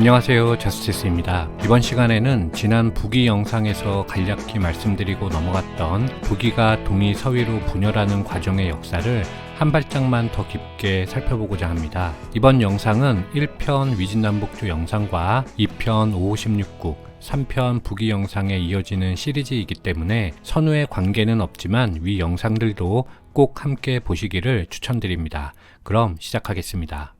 안녕하세요, 저스티스입니다. 이번 시간에는 지난 북위 영상에서 간략히 말씀드리고 넘어갔던 북위가 동이 서위로 분열하는 과정의 역사를 한 발짝만 더 깊게 살펴보고자 합니다. 이번 영상은 1편 위진남북조 영상과 2편 556국 3편 북위 영상에 이어지는 시리즈이기 때문에 선후의 관계는 없지만 위 영상들도 꼭 함께 보시기를 추천드립니다. 그럼 시작하겠습니다.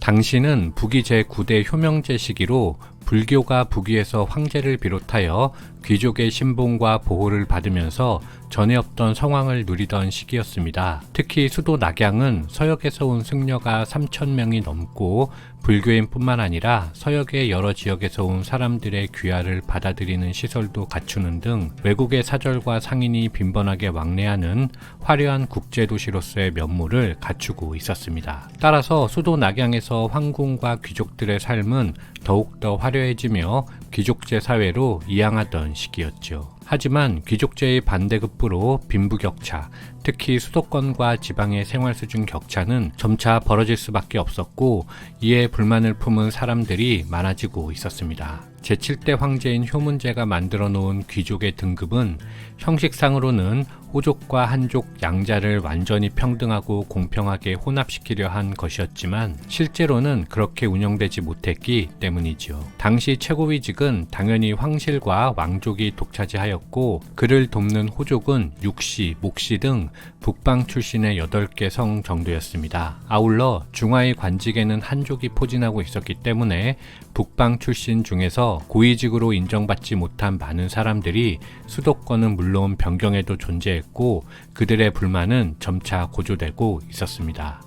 당시는 북위 제9대 효명제 시기로 불교가 북위에서 황제를 비롯하여 귀족의 신봉과 보호를 받으면서 전에 없던 성황을 누리던 시기였습니다. 특히 수도 낙양은 서역에서 온 승려가 3,000명이 넘고 불교인 뿐만 아니라 서역의 여러 지역에서 온 사람들의 귀화를 받아들이는 시설도 갖추는 등 외국의 사절과 상인이 빈번하게 왕래하는 화려한 국제도시로서의 면모를 갖추고 있었습니다. 따라서 수도 낙양에서 황궁과 귀족들의 삶은 더욱더 화려해지며 귀족제 사회로 이양하던 시기였죠. 하지만 귀족제의 반대급부로 빈부격차, 특히 수도권과 지방의 생활수준 격차는 점차 벌어질 수밖에 없었고 이에 불만을 품은 사람들이 많아지고 있었습니다. 제7대 황제인 효문제가 만들어 놓은 귀족의 등급은 형식상으로는 호족과 한족 양자를 완전히 평등하고 공평하게 혼합시키려 한 것이었지만 실제로는 그렇게 운영되지 못했기 때문이죠. 당시 최고위직은 당연히 황실과 왕족이 독차지하였고 그를 돕는 호족은 육시, 목시 등 북방 출신의 8개 성 정도였습니다. 아울러 중하의 관직에는 한족이 포진하고 있었기 때문에 북방 출신 중에서 고위직으로 인정받지 못한 많은 사람들이 수도권은 물론 변경에도 존재했고 그들의 불만은 점차 고조되고 있었습니다.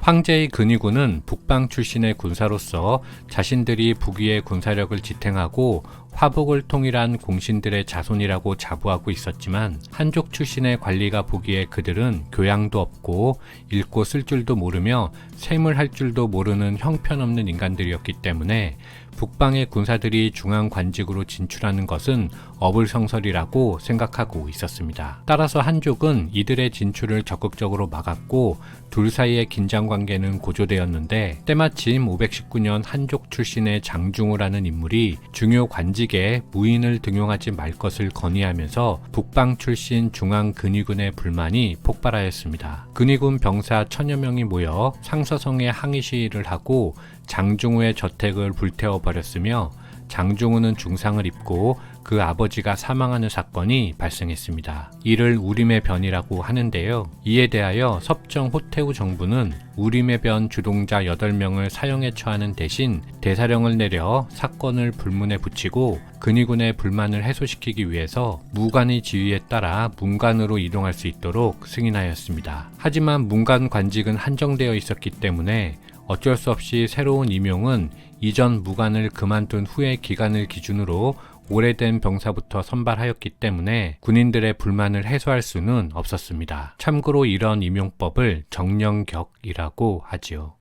황제의 근위군은 북방 출신의 군사로서 자신들이 북위의 군사력을 지탱하고 화북을 통일한 공신들의 자손이라고 자부하고 있었지만 한족 출신의 관리가 보기에 그들은 교양도 없고 읽고 쓸 줄도 모르며 셈을 할 줄도 모르는 형편없는 인간들이었기 때문에 북방의 군사들이 중앙 관직으로 진출하는 것은 어불성설이라고 생각하고 있었습니다. 따라서 한족은 이들의 진출을 적극적으로 막았고 둘 사이의 긴장관계는 고조되었는데 때마침 519년 한족 출신의 장중우라는 인물이 중요 관직에 무인을 등용하지 말 것을 건의하면서 북방 출신 중앙 근위군의 불만이 폭발하였습니다. 근위군 병사 1000여 명이 모여 상서성에 항의 시위를 하고 장중우의 저택을 불태워버렸으며 장중우는 중상을 입고 그 아버지가 사망하는 사건이 발생했습니다. 이를 우림의 변이라고 하는데요. 이에 대하여 섭정 호태우 정부는 우림의 변 주동자 8명을 사형에 처하는 대신 대사령을 내려 사건을 불문에 붙이고 근위군의 불만을 해소시키기 위해서 무관의 지휘에 따라 문관으로 이동할 수 있도록 승인하였습니다. 하지만 문관 관직은 한정되어 있었기 때문에 어쩔 수 없이 새로운 임용은 이전 무관을 그만둔 후의 기간을 기준으로 오래된 병사부터 선발하였기 때문에 군인들의 불만을 해소할 수는 없었습니다. 참고로 이런 임용법을 정령격이라고 하지요.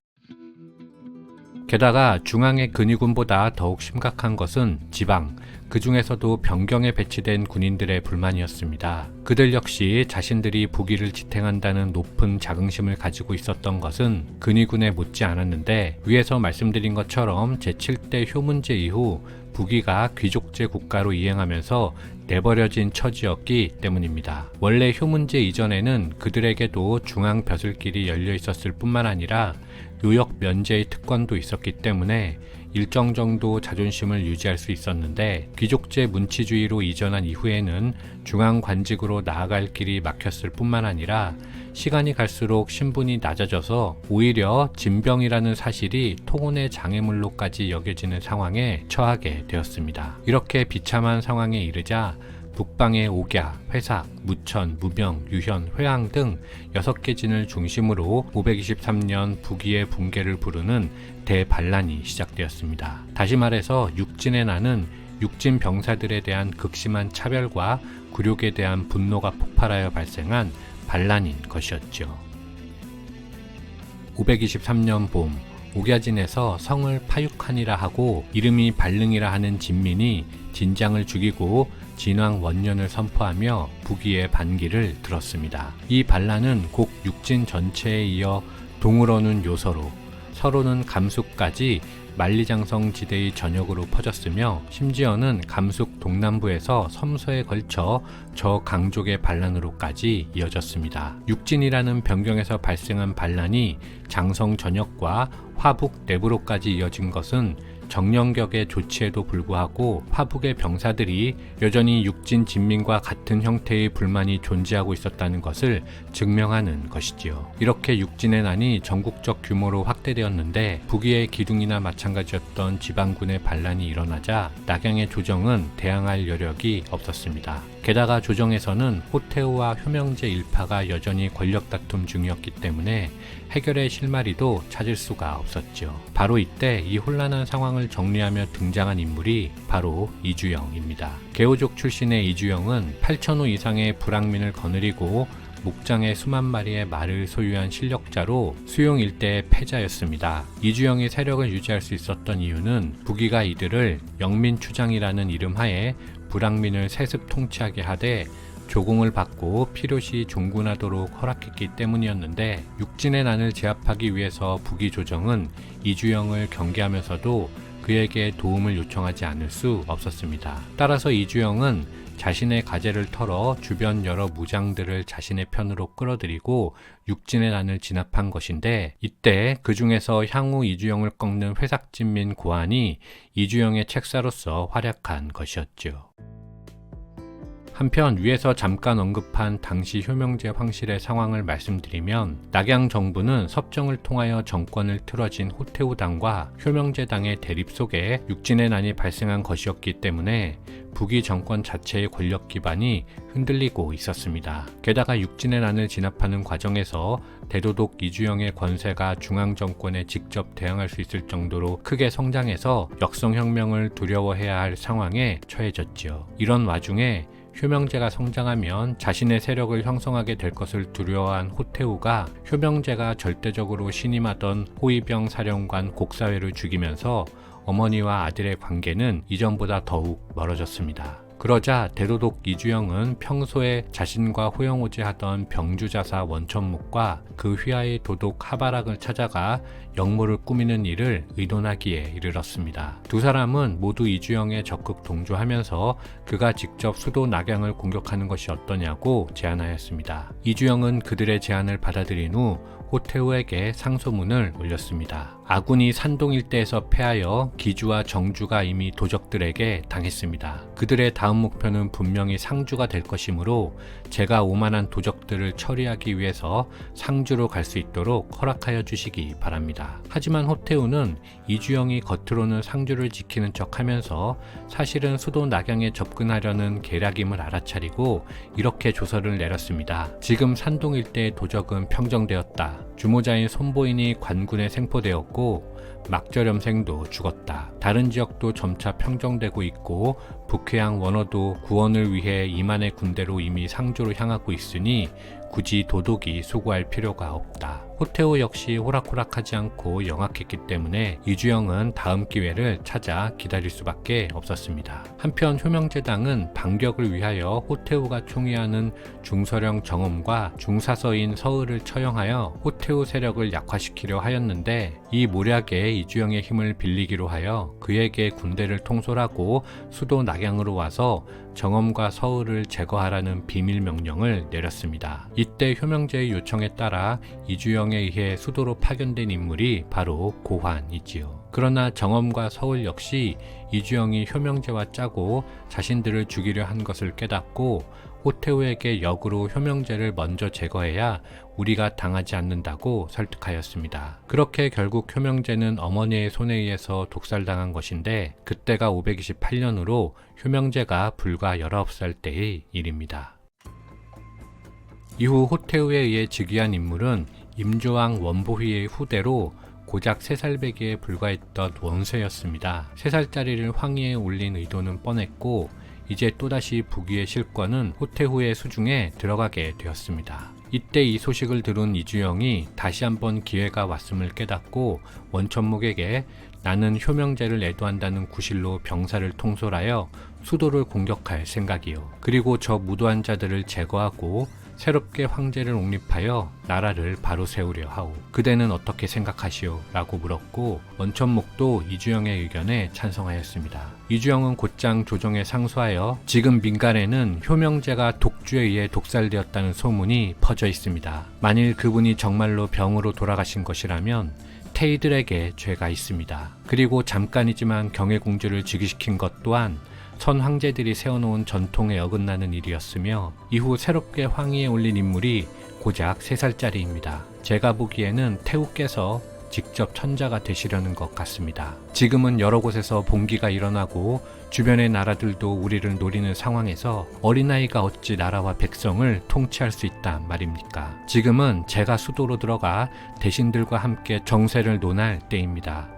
게다가 중앙의 근위군보다 더욱 심각한 것은 지방, 그 중에서도 변경에 배치된 군인들의 불만이었습니다. 그들 역시 자신들이 북위를 지탱한다는 높은 자긍심을 가지고 있었던 것은 근위군에 못지 않았는데 위에서 말씀드린 것처럼 제7대 효문제 이후 북위가 귀족제 국가로 이행하면서 내버려진 처지였기 때문입니다. 원래 효문제 이전에는 그들에게도 중앙 벼슬길이 열려 있었을 뿐만 아니라 요역 면제의 특권도 있었기 때문에 일정 정도 자존심을 유지할 수 있었는데 귀족제 문치주의로 이전한 이후에는 중앙 관직으로 나아갈 길이 막혔을 뿐만 아니라 시간이 갈수록 신분이 낮아져서 오히려 진병이라는 사실이 통혼의 장애물로까지 여겨지는 상황에 처하게 되었습니다. 이렇게 비참한 상황에 이르자 북방의 옥야, 회삭, 무천, 무병, 유현, 회항 등 6개 진을 중심으로 523년 북위의 붕괴를 부르는 대반란이 시작되었습니다. 다시 말해서 육진의 난은 육진 병사들에 대한 극심한 차별과 굴욕에 대한 분노가 폭발하여 발생한 반란인 것이었죠. 523년 봄 옥야진에서 성을 파육한이라 하고 이름이 발릉이라 하는 진민이 진장을 죽이고 진왕 원년을 선포하며 북위의 반기를 들었습니다. 이 반란은 곡 육진 전체에 이어 동을 어는 요서로 서로는 감숙까지 만리장성 지대의 전역으로 퍼졌으며 심지어는 감숙 동남부에서 섬서에 걸쳐 저 강족의 반란으로까지 이어졌습니다. 육진이라는 변경에서 발생한 반란이 장성 전역과 화북 내부로까지 이어진 것은 정령격의 조치에도 불구하고 화북의 병사들이 여전히 육진 진민과 같은 형태의 불만이 존재하고 있었다는 것을 증명하는 것이지요. 이렇게 육진의 난이 전국적 규모로 확대되었는데 북위의 기둥이나 마찬가지였던 지방군의 반란이 일어나자 낙양의 조정은 대항할 여력이 없었습니다. 게다가 조정에서는 호태우와 효명제 일파가 여전히 권력 다툼 중이었기 때문에 해결의 실마리도 찾을 수가 없었죠. 바로 이때 이 혼란한 상황을 정리하며 등장한 인물이 바로 이주영입니다. 개오족 출신의 이주영은 8,000호 이상의 불황민을 거느리고 목장에 수만 마리의 말을 소유한 실력자로 수용 일대의 패자였습니다. 이주영이 세력을 유지할 수 있었던 이유는 북위가 이들을 영민추장이라는 이름하에 불황민을 세습 통치하게 하되 조공을 받고 필요시 종군하도록 허락했기 때문이었는데 육진의 난을 제압하기 위해서 북위 조정은 이주영을 경계하면서도 그에게 도움을 요청하지 않을 수 없었습니다. 따라서 이주영은 자신의 가재를 털어 주변 여러 무장들을 자신의 편으로 끌어들이고 육진의 난을 진압한 것인데 이때 그 중에서 향후 이주영을 꺾는 회삭진민 고안이 이주영의 책사로서 활약한 것이었죠. 한편 위에서 잠깐 언급한 당시 효명제 황실의 상황을 말씀드리면 낙양 정부는 섭정을 통하여 정권을 틀어진 호태우당과 효명제당의 대립 속에 육진의 난이 발생한 것이었기 때문에 북위 정권 자체의 권력 기반이 흔들리고 있었습니다. 게다가 육진의 난을 진압하는 과정에서 대도독 이주영의 권세가 중앙정권에 직접 대항할 수 있을 정도로 크게 성장해서 역성혁명을 두려워해야 할 상황에 처해졌지요. 이런 와중에 효명제가 성장하면 자신의 세력을 형성하게 될 것을 두려워한 호태우가 효명제가 절대적으로 신임하던 호위병 사령관 곡사회를 죽이면서 어머니와 아들의 관계는 이전보다 더욱 멀어졌습니다. 그러자 대도독 이주영은 평소에 자신과 호영오지하던 병주자사 원천묵과 그 휘하의 도독 하바락을 찾아가 역모를 꾸미는 일을 의논하기에 이르렀습니다. 두 사람은 모두 이주영에 적극 동조하면서 그가 직접 수도 낙양을 공격하는 것이 어떠냐고 제안하였습니다. 이주영은 그들의 제안을 받아들인 후 호태우에게 상소문을 올렸습니다. 아군이 산동 일대에서 패하여 기주와 정주가 이미 도적들에게 당했습니다. 그들의 다음 목표는 분명히 상주가 될 것이므로 제가 오만한 도적들을 처리하기 위해서 상주로 갈 수 있도록 허락하여 주시기 바랍니다. 하지만 호태우는 이주영이 겉으로는 상주를 지키는 척하면서 사실은 수도 낙양에 접근하려는 계략임을 알아차리고 이렇게 조서를 내렸습니다. 지금 산동 일대의 도적은 평정되었다. 주모자인 손보인이 관군에 생포되었고 막절염생도 죽었다. 다른 지역도 점차 평정되고 있고 북해양 원어도 구원을 위해 이만의 군대로 이미 상주로 향하고 있으니 굳이 도독이 수고할 필요가 없다. 호태우 역시 호락호락하지 않고 영악했기 때문에 이주영은 다음 기회를 찾아 기다릴 수밖에 없었습니다. 한편 효명제당은 반격을 위하여 호태우가 총위하는 중서령 정엄과 중사서인 서을을 처형하여 호태우 세력을 약화시키려 하였는데 이 모략에 이주영의 힘을 빌리기로 하여 그에게 군대를 통솔하고 수도 낙양으로 와서 정엄과 서울을 제거하라는 비밀 명령을 내렸습니다. 이때 효명제의 요청에 따라 이주영에 의해 수도로 파견된 인물이 바로 고환이지요. 그러나 정엄과 서울 역시 이주영이 효명제와 짜고 자신들을 죽이려 한 것을 깨닫고 호태우에게 역으로 효명제를 먼저 제거해야 우리가 당하지 않는다고 설득하였습니다. 그렇게 결국 효명제는 어머니의 손에 의해서 독살당한 것인데 그때가 528년으로 효명제가 불과 19살 때의 일입니다. 이후 호태우에 의해 즉위한 인물은 임조왕 원보휘의 후대로 고작 3살배기에 불과했던 원쇠였습니다. 3살짜리를 황위에 올린 의도는 뻔했고 이제 또다시 북위의 실권은 호태우의 수중에 들어가게 되었습니다. 이때 이 소식을 들은 이주영이 다시 한번 기회가 왔음을 깨닫고 원천묵에게 나는 효명제를 애도한다는 구실로 병사를 통솔하여 수도를 공격할 생각이요. 그리고 저 무도한 자들을 제거하고 새롭게 황제를 옹립하여 나라를 바로 세우려 하오. 그대는 어떻게 생각하시오? 라고 물었고 원천목도 이주영의 의견에 찬성하였습니다. 이주영은 곧장 조정에 상소하여 지금 민간에는 효명제가 독주에 의해 독살되었다는 소문이 퍼져 있습니다. 만일 그분이 정말로 병으로 돌아가신 것이라면 태이들에게 죄가 있습니다. 그리고 잠깐이지만 경혜공주를 즉위시킨 것 또한 선 황제들이 세워놓은 전통에 어긋나는 일이었으며 이후 새롭게 황위에 올린 인물이 고작 3살짜리입니다. 제가 보기에는 태후께서 직접 천자가 되시려는 것 같습니다. 지금은 여러 곳에서 봉기가 일어나고 주변의 나라들도 우리를 노리는 상황에서 어린아이가 어찌 나라와 백성을 통치할 수 있단 말입니까? 지금은 제가 수도로 들어가 대신들과 함께 정세를 논할 때입니다.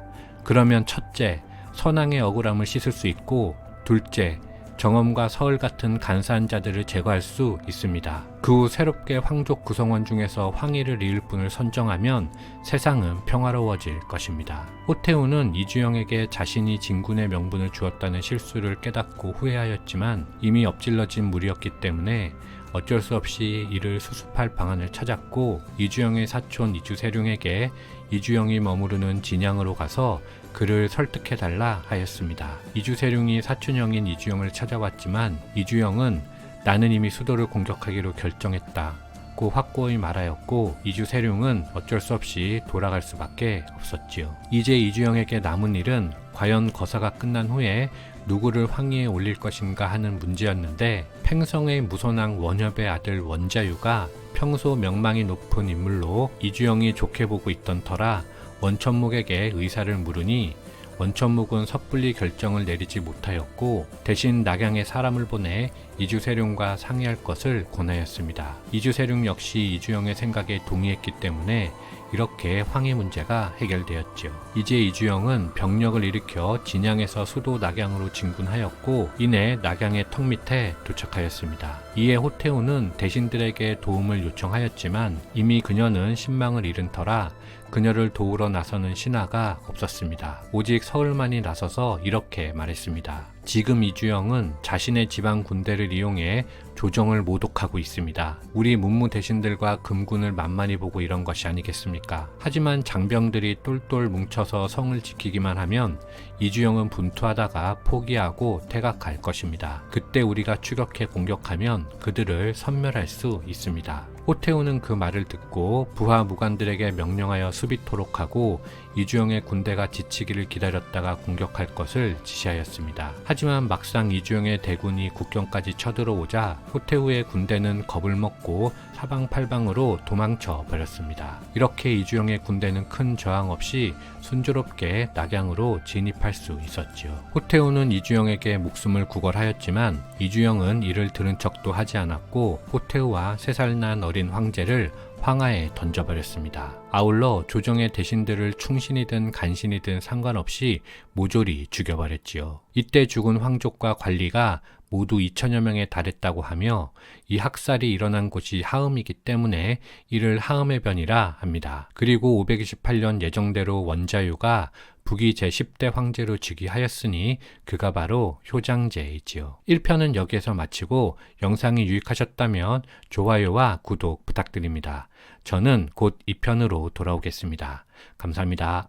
그러면 첫째, 선왕의 억울함을 씻을 수 있고 둘째, 정엄과 서울 같은 간사한 자들을 제거할 수 있습니다. 그 후 새롭게 황족 구성원 중에서 황위를 이을 분을 선정하면 세상은 평화로워질 것입니다. 호태우는 이주영에게 자신이 진군의 명분을 주었다는 실수를 깨닫고 후회하였지만 이미 엎질러진 물이었기 때문에 어쩔 수 없이 이를 수습할 방안을 찾았고 이주영의 사촌 이주세룡에게 이주영이 머무르는 진양으로 가서 그를 설득해달라 하였습니다. 이주세룡이 사촌형인 이주영을 찾아왔지만 이주영은 나는 이미 수도를 공격하기로 결정했다고 확고히 말하였고 이주세룡은 어쩔 수 없이 돌아갈 수밖에 없었지요. 이제 이주영에게 남은 일은 과연 거사가 끝난 후에 누구를 황위에 올릴 것인가 하는 문제였는데 팽성의 무선왕 원협의 아들 원자유가 평소 명망이 높은 인물로 이주영이 좋게 보고 있던 터라 원천목에게 의사를 물으니 원천목은 섣불리 결정을 내리지 못하였고 대신 낙양에 사람을 보내 이주세룡과 상의할 것을 권하였습니다. 이주세룡 역시 이주영의 생각에 동의했기 때문에 이렇게 황해 문제가 해결되었죠. 이제 이주영은 병력을 일으켜 진양에서 수도 낙양으로 진군하였고 이내 낙양의 턱 밑에 도착하였습니다. 이에 호태우는 대신들에게 도움을 요청하였지만 이미 그녀는 신망을 잃은 터라 그녀를 도우러 나서는 신하가 없었습니다. 오직 서울만이 나서서 이렇게 말했습니다. 지금 이주영은 자신의 지방 군대를 이용해 조정을 모독하고 있습니다. 우리 문무 대신들과 금군을 만만히 보고 이런 것이 아니겠습니까? 하지만 장병들이 똘똘 뭉쳐서 성을 지키기만 하면 이주영은 분투하다가 포기하고 퇴각할 것입니다. 그때 우리가 추격해 공격하면 그들을 섬멸할 수 있습니다. 호태우는 그 말을 듣고 부하 무관들에게 명령하여 수비토록 하고 이주영의 군대가 지치기를 기다렸다가 공격할 것을 지시하였습니다. 하지만 막상 이주영의 대군이 국경까지 쳐들어오자 호태우의 군대는 겁을 먹고 사방팔방으로 도망쳐 버렸습니다. 이렇게 이주영의 군대는 큰 저항 없이 순조롭게 낙양으로 진입할 수 있었지요. 호태우는 이주영에게 목숨을 구걸하였지만 이주영은 이를 들은 척도 하지 않았고 호태우와 3살 난 어린 황제를 황하에 던져버렸습니다. 아울러 조정의 대신들을 충신이든 간신이든 상관없이 모조리 죽여버렸지요. 이때 죽은 황족과 관리가 모두 2천여 명에 달했다고 하며 이 학살이 일어난 곳이 하음이기 때문에 이를 하음의 변이라 합니다. 그리고 528년 예정대로 원자유가 북위 제10대 황제로 즉위하였으니 그가 바로 효장제이지요. 1편은 여기에서 마치고 영상이 유익하셨다면 좋아요와 구독 부탁드립니다. 저는 곧 2편으로 돌아오겠습니다. 감사합니다.